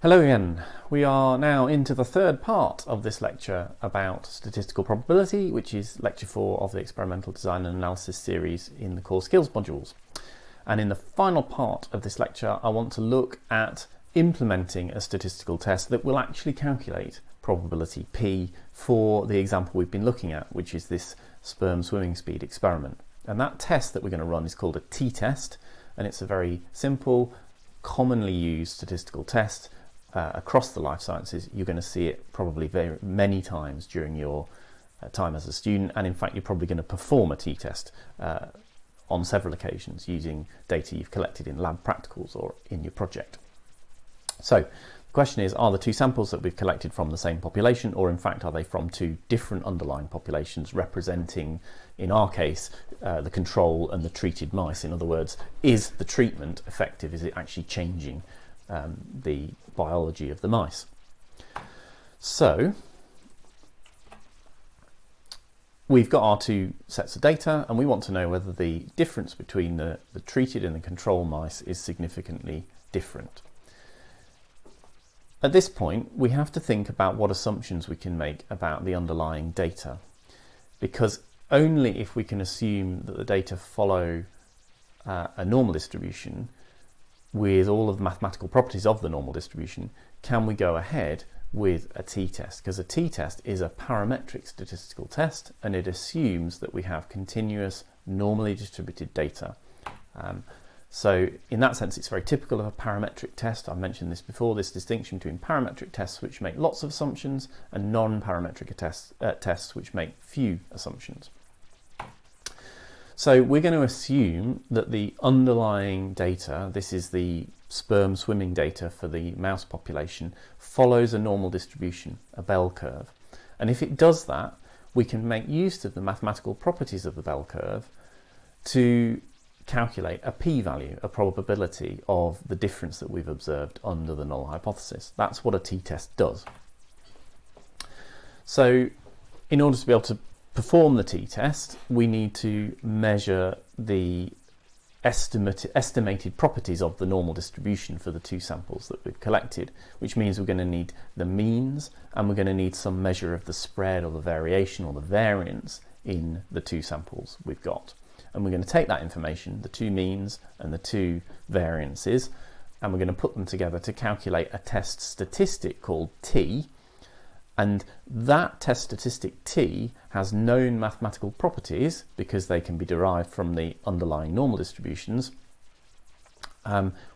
Hello again. We are now into the third part of this lecture about statistical probability, which is lecture 4 of the experimental design and analysis series in the core skills modules. And in the final part of this lecture, I want to look at implementing a statistical test that will actually calculate probability P for the example we've been looking at, which is this sperm swimming speed experiment. And that test that we're going to run is called a t-test, and it's a very simple, commonly used statistical test across the life sciences. You're going to see it probably very many times during your time as a student, and in fact you're probably going to perform a t-test on several occasions using data you've collected in lab practicals or in your project. So the question is, are the two samples that we've collected from the same population, or in fact are they from two different underlying populations representing, in our case, the control and the treated mice? In other words, is the treatment effective? Is it actually changing the biology of the mice? So we've got our two sets of data, and we want to know whether the difference between the treated and the control mice is significantly different. At this point, we have to think about what assumptions we can make about the underlying data, because only if we can assume that the data follow a normal distribution with all of the mathematical properties of the normal distribution can we go ahead with a t-test, because a t-test is a parametric statistical test and it assumes that we have continuous normally distributed data. So in that sense it's very typical of a parametric test. I mentioned this before, this distinction between parametric tests which make lots of assumptions and non-parametric tests which make few assumptions. So we're going to assume that the underlying data, this is the sperm swimming data for the mouse population, follows a normal distribution, a bell curve. And if it does that, we can make use of the mathematical properties of the bell curve to calculate a p-value, a probability of the difference that we've observed under the null hypothesis. That's what a t-test does. So in order to be able to perform the t-test, we need to measure the estimated properties of the normal distribution for the two samples that we've collected, which means we're going to need the means and we're going to need some measure of the spread or the variation or the variance in the two samples we've got. And we're going to take that information, the two means and the two variances, and we're going to put them together to calculate a test statistic called t. And that test statistic t has known mathematical properties because they can be derived from the underlying normal distributions,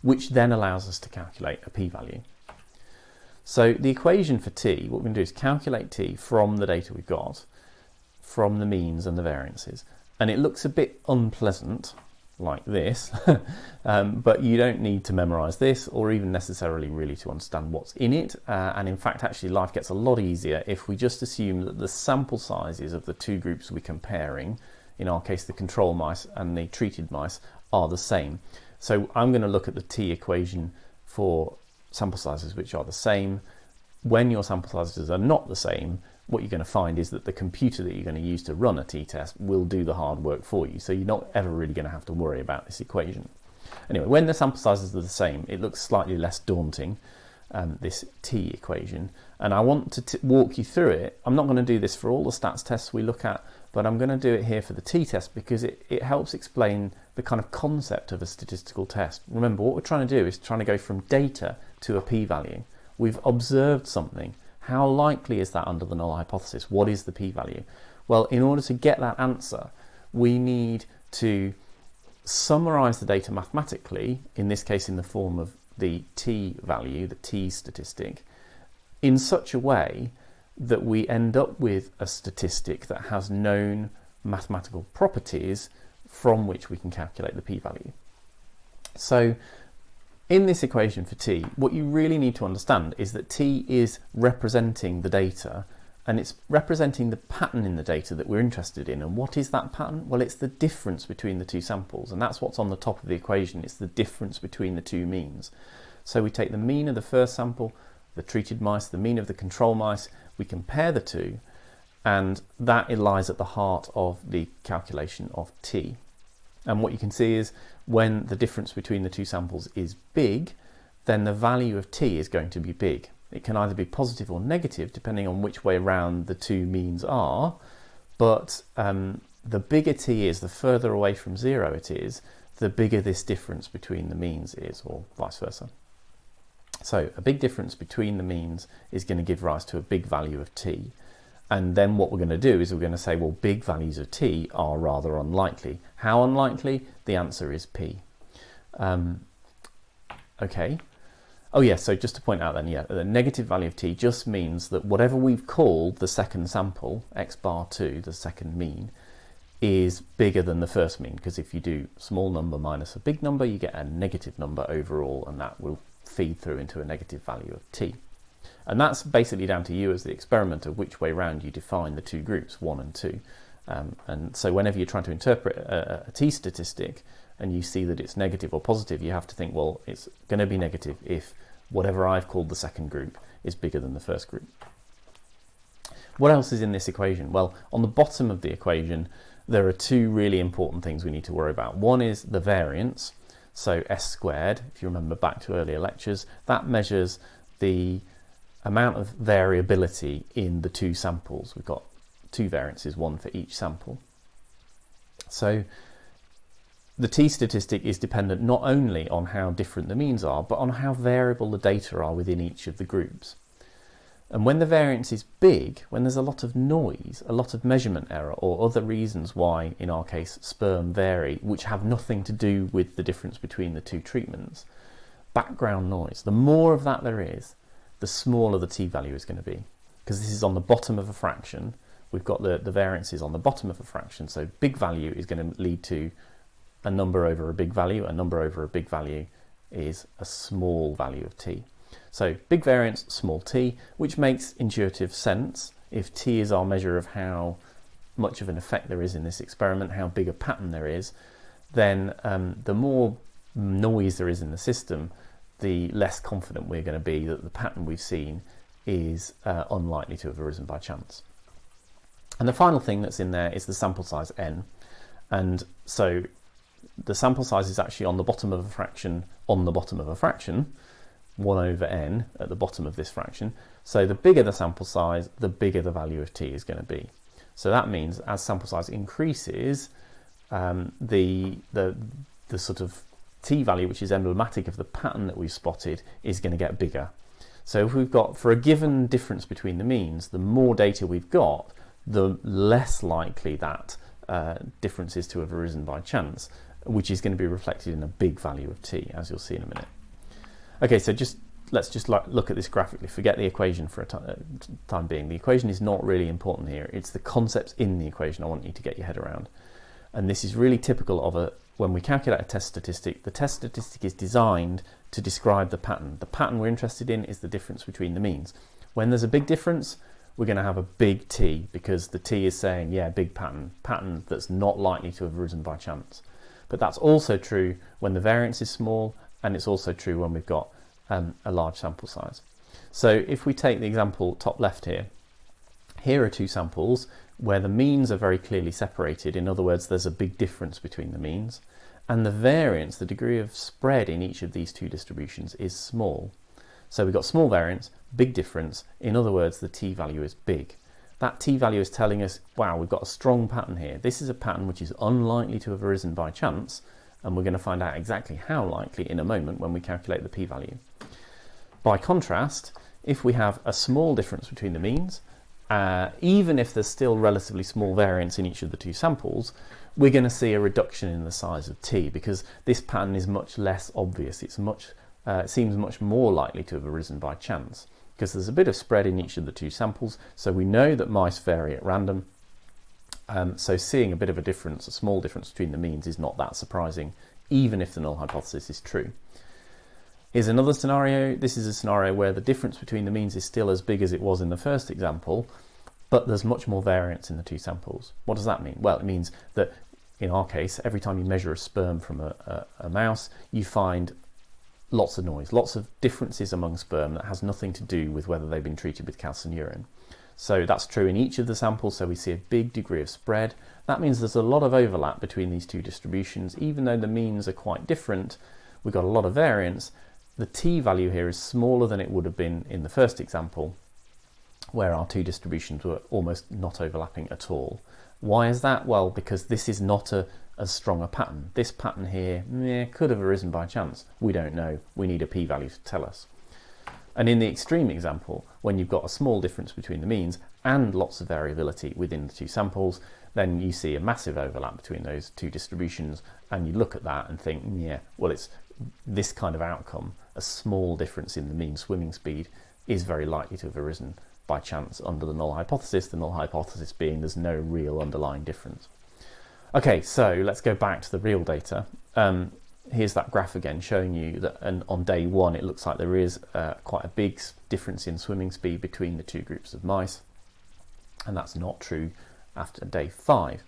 which then allows us to calculate a p-value. So the equation for t, what we're going to do is calculate t from the data we've got, from the means and the variances. And it looks a bit unpleasant like this, but you don't need to memorize this or even necessarily really to understand what's in it. And in fact, actually life gets a lot easier if we just assume that the sample sizes of the two groups we're comparing, in our case the control mice and the treated mice, are the same. So I'm going to look at the t equation for sample sizes which are the same. When your sample sizes are not the same, what you're going to find is that the computer that you're going to use to run a t-test will do the hard work for you. So you're not ever really going to have to worry about this equation. Anyway, when the sample sizes are the same, it looks slightly less daunting, this t equation. And I want to walk you through it. I'm not going to do this for all the stats tests we look at, but I'm going to do it here for the t-test because it helps explain the kind of concept of a statistical test. Remember, what we're trying to do is trying to go from data to a p-value. We've observed something. How likely is that under the null hypothesis? What is the p-value? Well, in order to get that answer, we need to summarize the data mathematically, in this case in the form of the t-value, the t statistic, in such a way that we end up with a statistic that has known mathematical properties from which we can calculate the p-value. So in this equation for t, what you really need to understand is that t is representing the data, and it's representing the pattern in the data that we're interested in. And what is that pattern? Well, it's the difference between the two samples, and that's what's on the top of the equation. It's the difference between the two means. So we take the mean of the first sample, the treated mice, the mean of the control mice, we compare the two, and that lies at the heart of the calculation of t. And what you can see is when the difference between the two samples is big, then the value of t is going to be big. It can either be positive or negative depending on which way around the two means are, but the bigger t is, the further away from 0 it is, the bigger this difference between the means is, or vice versa. So a big difference between the means is going to give rise to a big value of t. And then what we're going to do is we're going to say, well, big values of t are rather unlikely. How unlikely? The answer is p. Okay. Oh yeah, so just to point out then, yeah, the negative value of t just means that whatever we've called the second sample, x bar 2, the second mean, is bigger than the first mean, because if you do small number minus a big number, you get a negative number overall, and that will feed through into a negative value of t. And that's basically down to you as the experimenter which way round you define the two groups, 1 and 2. And so whenever you're trying to interpret a t statistic and you see that it's negative or positive, you have to think, well, it's going to be negative if whatever I've called the second group is bigger than the first group. What else is in this equation? Well, on the bottom of the equation, there are two really important things we need to worry about. One is the variance. So s squared, if you remember back to earlier lectures, that measures the amount of variability in the two samples. We've got two variances, one for each sample. So the t statistic is dependent not only on how different the means are, but on how variable the data are within each of the groups. And when the variance is big, when there's a lot of noise, a lot of measurement error, or other reasons why, in our case, sperm vary, which have nothing to do with the difference between the two treatments, background noise, the more of that there is, the smaller the t-value is going to be. Because this is on the bottom of a fraction, we've got the variances on the bottom of a fraction, so big value is going to lead to a number over a big value. A number over a big value is a small value of t. So big variance, small t, which makes intuitive sense. If t is our measure of how much of an effect there is in this experiment, how big a pattern there is, then the more noise there is in the system, the less confident we're going to be that the pattern we've seen is unlikely to have arisen by chance. And the final thing that's in there is the sample size n. And so the sample size is actually on the bottom of a fraction on the bottom of a fraction, 1 over n at the bottom of this fraction. So the bigger the sample size, the bigger the value of t is going to be. So that means as sample size increases, the sort of t value, which is emblematic of the pattern that we've spotted, is going to get bigger. So if we've got, for a given difference between the means, the more data we've got, the less likely that difference is to have arisen by chance, which is going to be reflected in a big value of t, as you'll see in a minute. Okay, so let's just look at this graphically. Forget the equation for a time being. The equation is not really important here. It's the concepts in the equation I want you to get your head around. And this is really typical of when we calculate a test statistic, the test statistic is designed to describe the pattern. The pattern we're interested in is the difference between the means. When there's a big difference, we're going to have a big T, because the T is saying, yeah, big pattern that's not likely to have arisen by chance. But that's also true when the variance is small, and it's also true when we've got a large sample size. So if we take the example top left here are two samples where the means are very clearly separated. In other words, there's a big difference between the means, and the variance, the degree of spread in each of these two distributions, is small. So we've got small variance, big difference. In other words, the t-value is big. That t-value is telling us, wow, we've got a strong pattern here. This is a pattern which is unlikely to have arisen by chance, and we're going to find out exactly how likely in a moment when we calculate the p-value. By contrast, if we have a small difference between the means, even if there's still relatively small variance in each of the two samples, we're going to see a reduction in the size of t, because this pattern is much less obvious. It seems much more likely to have arisen by chance, because there's a bit of spread in each of the two samples, so we know that mice vary at random. So seeing a bit of a difference, a small difference between the means, is not that surprising, even if the null hypothesis is true. Here's another scenario. This is a scenario where the difference between the means is still as big as it was in the first example, but there's much more variance in the two samples. What does that mean? Well, it means that in our case, every time you measure a sperm from a mouse, you find lots of noise, lots of differences among sperm that has nothing to do with whether they've been treated with calcineurin. So that's true in each of the samples, so we see a big degree of spread. That means there's a lot of overlap between these two distributions. Even though the means are quite different, we've got a lot of variance. the t value here is smaller than it would have been in the first example, where our two distributions were almost not overlapping at all. Why is that? Well, because this is not as strong a pattern. This pattern here could have arisen by chance. We don't know. We need a p-value to tell us. And in the extreme example, when you've got a small difference between the means and lots of variability within the two samples, then you see a massive overlap between those two distributions, and you look at that and think, yeah, well, it's this kind of outcome, a small difference in the mean swimming speed, is very likely to have arisen by chance under the null hypothesis, the null hypothesis being there's no real underlying difference. Okay, so let's go back to the real data. Here's that graph again showing you that on day one it looks like there is quite a big difference in swimming speed between the two groups of mice, and that's not true after day 5.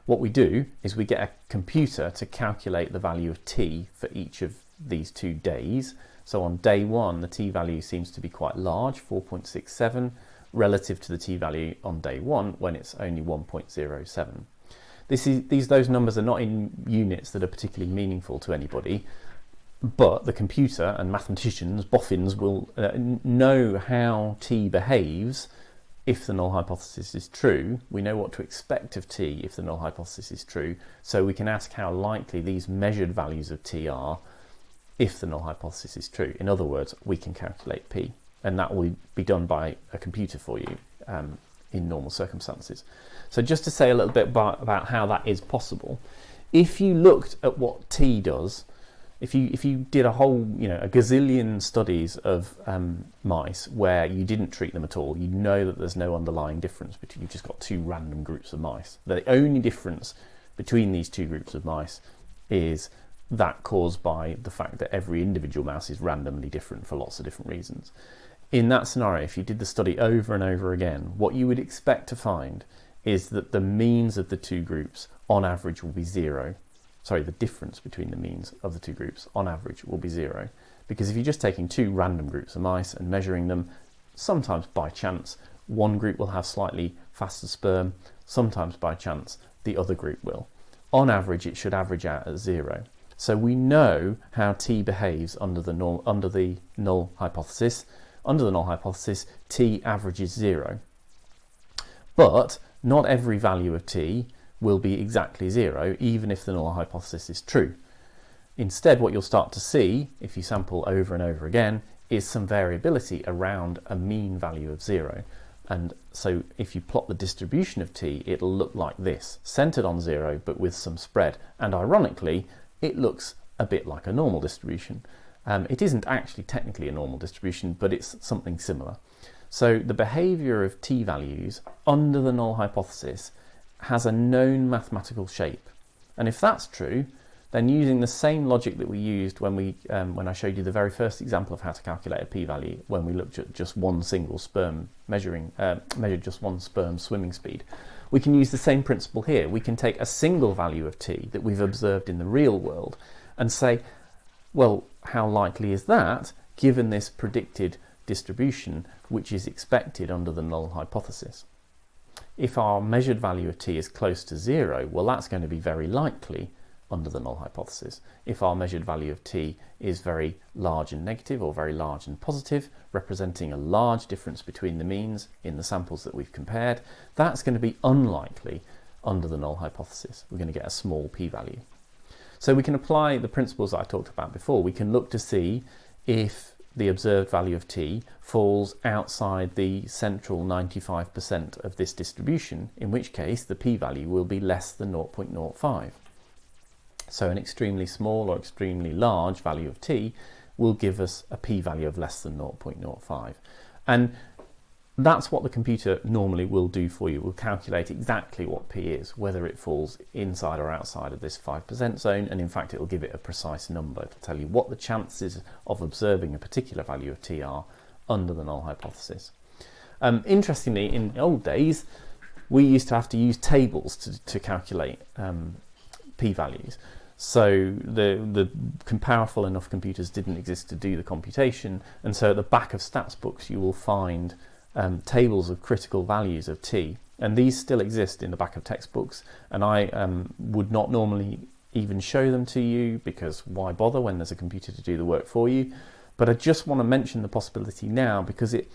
What we do is we get a computer to calculate the value of t for each of these 2 days. So on day 1 the t-value seems to be quite large, 4.67, relative to the t-value on day 1 when it's only 1.07. Those numbers are not in units that are particularly meaningful to anybody, but the computer and mathematicians, boffins, will know how t behaves if the null hypothesis is true. We know what to expect of t if the null hypothesis is true, so we can ask how likely these measured values of t are if the null hypothesis is true. In other words, we can calculate p, and that will be done by a computer for you in normal circumstances. So just to say a little bit about how that is possible, if you looked at what t does, if you did a whole, a gazillion studies of mice where you didn't treat them at all, you know that there's no underlying difference between, you've just got 2 random groups of mice. The only difference between these 2 groups of mice is that caused by the fact that every individual mouse is randomly different for lots of different reasons. In that scenario, if you did the study over and over again, what you would expect to find is that the means of the 2 groups on average will be 0. Sorry, the difference between the means of the 2 groups on average will be 0. Because if you're just taking 2 random groups of mice and measuring them, sometimes by chance, one group will have slightly faster sperm, sometimes by chance, the other group will. On average, it should average out at 0. So we know how t behaves under the null hypothesis. Under the null hypothesis, t averages 0. But not every value of t will be exactly 0, even if the null hypothesis is true. Instead, what you'll start to see, if you sample over and over again, is some variability around a mean value of 0. And so if you plot the distribution of t, it'll look like this, centered on 0, but with some spread. And ironically, it looks a bit like a normal distribution. It isn't actually technically a normal distribution, but it's something similar. So the behavior of t values under the null hypothesis has a known mathematical shape. And if that's true, then using the same logic that we used when I showed you the very first example of how to calculate a p-value, when we looked at just one single sperm measured just one sperm swimming speed, we can use the same principle here. We can take a single value of t that we've observed in the real world and say, well, how likely is that given this predicted distribution which is expected under the null hypothesis? If our measured value of t is close to 0, well, that's going to be very likely under the null hypothesis. If our measured value of t is very large and negative or very large and positive, representing a large difference between the means in the samples that we've compared, that's going to be unlikely under the null hypothesis. We're going to get a small p-value. So we can apply the principles that I talked about before. We can look to see if the observed value of t falls outside the central 95% of this distribution, in which case the p-value will be less than 0.05. So an extremely small or extremely large value of t will give us a p-value of less than 0.05. And that's what the computer normally will do for you. It will calculate exactly what p is, whether it falls inside or outside of this 5% zone, and in fact it will give it a precise number to tell you what the chances of observing a particular value of t are under the null hypothesis. Interestingly, in the old days, we used to have to use tables to calculate p-values. So the powerful enough computers didn't exist to do the computation, and so at the back of stats books you will find tables of critical values of t, and these still exist in the back of textbooks, and I would not normally even show them to you, because why bother when there's a computer to do the work for you. But I just want to mention the possibility now because it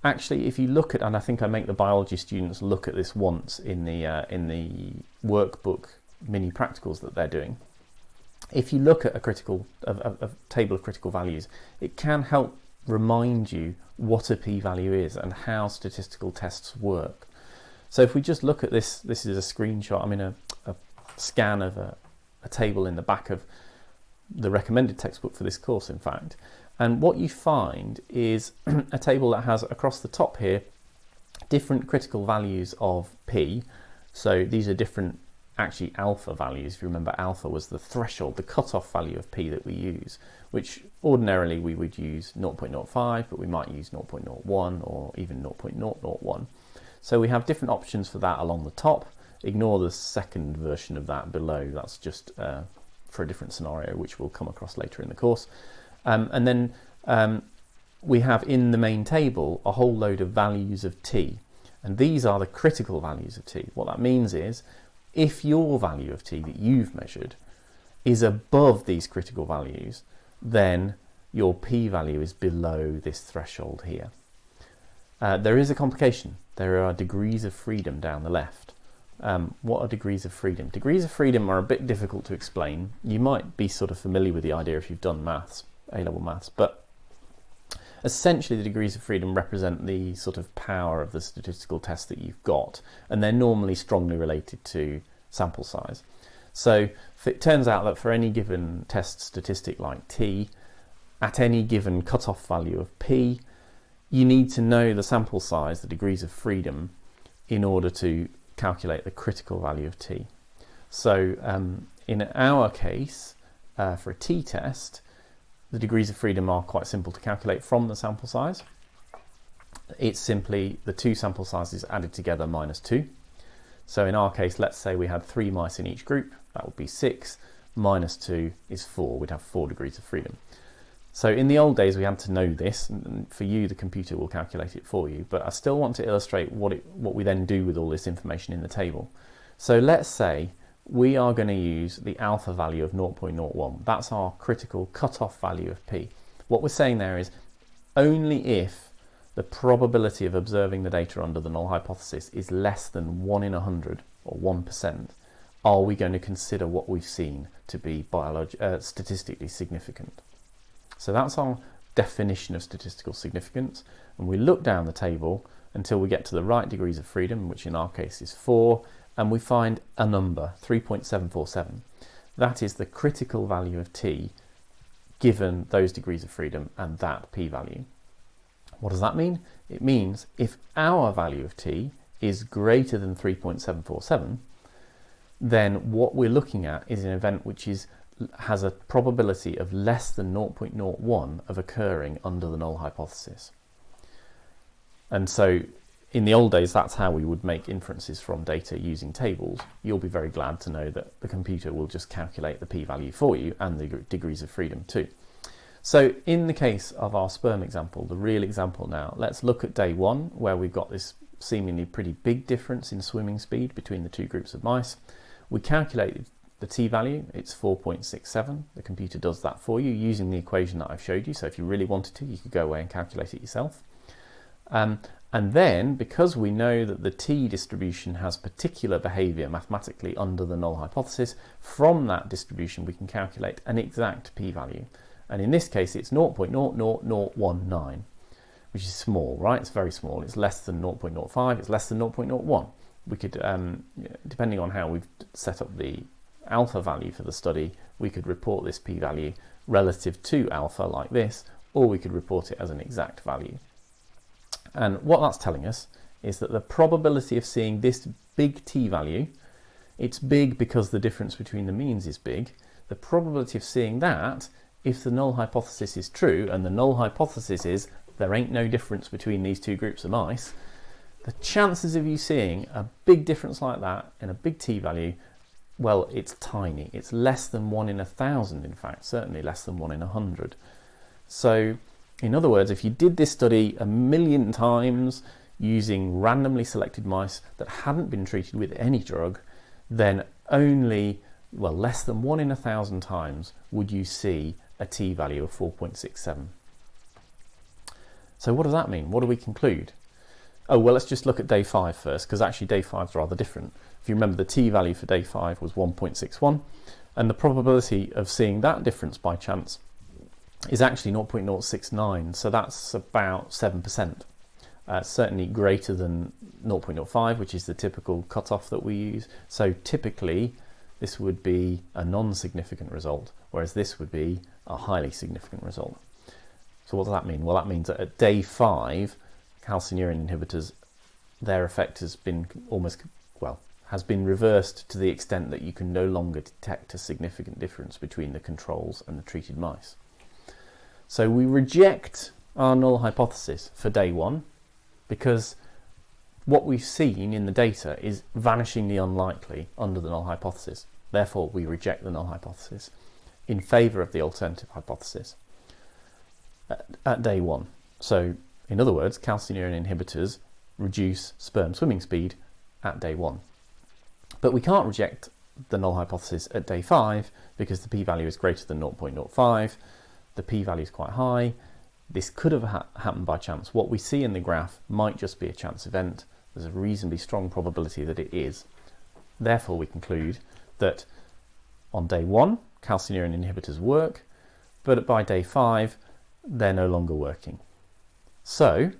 actually, if you look at, and I think I make the biology students look at this once in the workbook mini practicals that they're doing. If you look at a table of critical values, it can help remind you what a p-value is and how statistical tests work. So if we just look at this, this is a screenshot, I mean a scan of a table in the back of the recommended textbook for this course, in fact. And what you find is a table that has across the top here different critical values of p. So these are different actually alpha values. If you remember, alpha was the threshold, the cutoff value of p that we use, which ordinarily we would use 0.05, but we might use 0.01 or even 0.001. So we have different options for that along the top. Ignore the second version of that below. That's just for a different scenario, which we'll come across later in the course. And then we have in the main table a whole load of values of t. And these are the critical values of t. What that means is if your value of t that you've measured is above these critical values, then your p-value is below this threshold here. There is a complication. There are degrees of freedom down the left. What are degrees of freedom? Degrees of freedom are a bit difficult to explain. You might be sort of familiar with the idea if you've done maths, A-level maths, but essentially the degrees of freedom represent the sort of power of the statistical test that you've got, and they're normally strongly related to sample size. So if it turns out that for any given test statistic like t, at any given cutoff value of p, you need to know the sample size, the degrees of freedom, in order to calculate the critical value of t. So in our case, for a t-test, the degrees of freedom are quite simple to calculate from the sample size. It's simply the two sample sizes added together minus 2. So in our case, let's say we had 3 mice in each group, that would be 6, minus 2 is 4, we'd have 4 degrees of freedom. So in the old days we had to know this, and for you the computer will calculate it for you, but I still want to illustrate what we then do with all this information in the table. So let's say we are going to use the alpha value of 0.01. That's our critical cutoff value of p. What we're saying there is only if the probability of observing the data under the null hypothesis is less than 1 in 100 or 1% are we going to consider what we've seen to be statistically significant. So that's our definition of statistical significance, and we look down the table until we get to the right degrees of freedom, which in our case is 4, and we find a number, 3.747. That is the critical value of t given those degrees of freedom and that p-value. What does that mean? It means if our value of t is greater than 3.747, then what we're looking at is an event which has a probability of less than 0.01 of occurring under the null hypothesis. And so in the old days, that's how we would make inferences from data using tables. You'll be very glad to know that the computer will just calculate the p-value for you and the degrees of freedom too. So in the case of our sperm example, the real example now, let's look at day 1 where we've got this seemingly pretty big difference in swimming speed between the two groups of mice. We calculated the t-value, it's 4.67. The computer does that for you using the equation that I've showed you. So if you really wanted to, you could go away and calculate it yourself. And then, because we know that the t distribution has particular behaviour mathematically under the null hypothesis, from that distribution we can calculate an exact p-value. And in this case it's 0.00019, which is small, right? It's very small. It's less than 0.05, it's less than 0.01. We could, depending on how we've set up the alpha value for the study, we could report this p-value relative to alpha like this, or we could report it as an exact value. And what that's telling us is that the probability of seeing this big t-value, it's big because the difference between the means is big, the probability of seeing that, if the null hypothesis is true, and the null hypothesis is there ain't no difference between these two groups of mice, the chances of you seeing a big difference like that in a big t-value, well, it's tiny. It's less than 1 in 1,000, in fact, certainly less than 1 in 100. So, in other words, if you did this study 1,000,000 times using randomly selected mice that hadn't been treated with any drug, then only, well, less than 1 in 1,000 times would you see a t-value of 4.67. So what does that mean? What do we conclude? Oh, well, let's just look at day 5 first, because actually day 5 is rather different. If you remember, the t-value for day 5 was 1.61, and the probability of seeing that difference by chance is actually 0.069, so that's about 7%. Certainly greater than 0.05, which is the typical cutoff that we use. So typically, this would be a non-significant result, whereas this would be a highly significant result. So what does that mean? Well, that means that at day 5, calcineurin inhibitors, their effect has been has been reversed to the extent that you can no longer detect a significant difference between the controls and the treated mice. So we reject our null hypothesis for day 1 because what we've seen in the data is vanishingly unlikely under the null hypothesis. Therefore, we reject the null hypothesis in favour of the alternative hypothesis at day 1. So, in other words, calcineurin inhibitors reduce sperm swimming speed at day 1. But we can't reject the null hypothesis at day 5 because the p-value is greater than 0.05. The p-value is quite high. This could have happened by chance. What we see in the graph might just be a chance event. There's a reasonably strong probability that it is. Therefore, we conclude that on day 1, calcineurin inhibitors work, but by day 5, they're no longer working. So,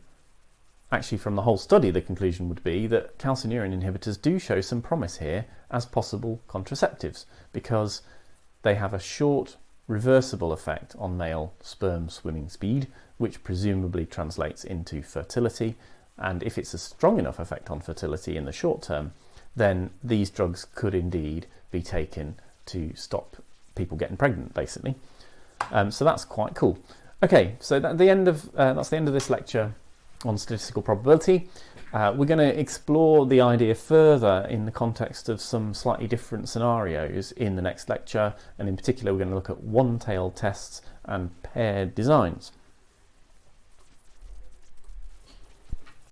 actually from the whole study, the conclusion would be that calcineurin inhibitors do show some promise here as possible contraceptives because they have a short reversible effect on male sperm swimming speed, which presumably translates into fertility. And if it's a strong enough effect on fertility in the short term, then these drugs could indeed be taken to stop people getting pregnant, basically. So that's quite cool. Okay, so that's the end of this lecture on statistical probability. We're going to explore the idea further in the context of some slightly different scenarios in the next lecture, and in particular we're going to look at one-tailed tests and paired designs.